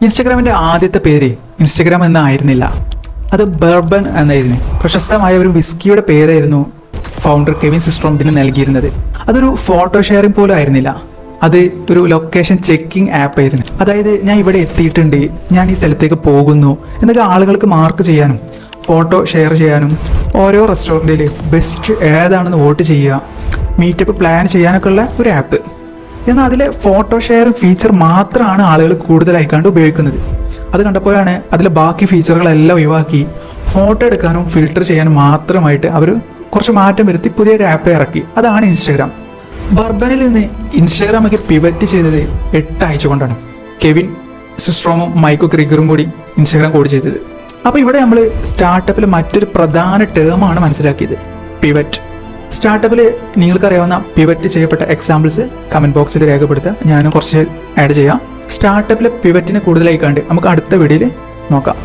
ഇൻസ്റ്റഗ്രാമിൻ്റെ ആദ്യത്തെ പേര് ഇൻസ്റ്റഗ്രാം എന്നായിരുന്നില്ല, അത് ബർബൻ എന്നായിരുന്നു. പ്രശസ്തമായ ഒരു വിസ്കിയുടെ പേരായിരുന്നു ഫൗണ്ടർ കെവിൻ സിസ്ട്രോം ഇതിന് നൽകിയിരുന്നത്. അതൊരു ഫോട്ടോ ഷെയറിംഗ് പോലും ആയിരുന്നില്ല, അത് ഒരു ലൊക്കേഷൻ ചെക്കിംഗ് ആപ്പ് ആയിരുന്നു. അതായത് ഞാൻ ഇവിടെ എത്തിയിട്ടുണ്ട്, ഞാൻ ഈ സ്ഥലത്തേക്ക് പോകുന്നു എന്നൊക്കെ ആളുകൾക്ക് മാർക്ക് ചെയ്യാനും ഫോട്ടോ ഷെയർ ചെയ്യാനും ഓരോ റെസ്റ്റോറൻറ്റിൽ ബെസ്റ്റ് ഏതാണെന്ന് വോട്ട് ചെയ്യുക, മീറ്റപ്പ് പ്ലാൻ ചെയ്യാനൊക്കെ ഉള്ള ഒരു ആപ്പ്. എന്നാൽ അതിലെ ഫോട്ടോ ഷെയറിംഗ് ഫീച്ചർ മാത്രമാണ് ആളുകൾ കൂടുതലായിക്കാണ്ട് ഉപയോഗിക്കുന്നത്. അത് കണ്ടപ്പോഴാണ് അതിലെ ബാക്കി ഫീച്ചറുകളെല്ലാം ഒഴിവാക്കി ഫോട്ടോ എടുക്കാനും ഫിൽട്ടർ ചെയ്യാനും മാത്രമായിട്ട് അവർ കുറച്ച് മാറ്റം വരുത്തി പുതിയൊരു ആപ്പ് ഇറക്കി. അതാണ് ഇൻസ്റ്റഗ്രാം. ബർബനിൽ നിന്ന് ഇൻസ്റ്റഗ്രാമൊക്കെ പിവറ്റ് ചെയ്തത് 8 ആഴ്ച കൊണ്ടാണ്. കെവിൻ സിസ്ട്രോമും മൈക്കോ ക്രിഗറും കൂടി ഇൻസ്റ്റഗ്രാം കോഡ് ചെയ്തത്. അപ്പോൾ ഇവിടെ നമ്മൾ സ്റ്റാർട്ടപ്പിൽ മറ്റൊരു പ്രധാന ടേമാണ് മനസ്സിലാക്കിയത്, പിവറ്റ്. സ്റ്റാർട്ടപ്പിൽ നിങ്ങൾക്കറിയാവുന്ന പിവറ്റ് ചെയ്യപ്പെട്ട എക്സാമ്പിൾസ് കമൻറ്റ് ബോക്സിൽ രേഖപ്പെടുത്തുക, ഞാനും കുറച്ച് ആഡ് ചെയ്യാം. സ്റ്റാർട്ടപ്പിലെ പിവറ്റിനെ കൂടുതലായി കണ്ട് നമുക്ക് അടുത്ത വീഡിയോയിൽ നോക്കാം.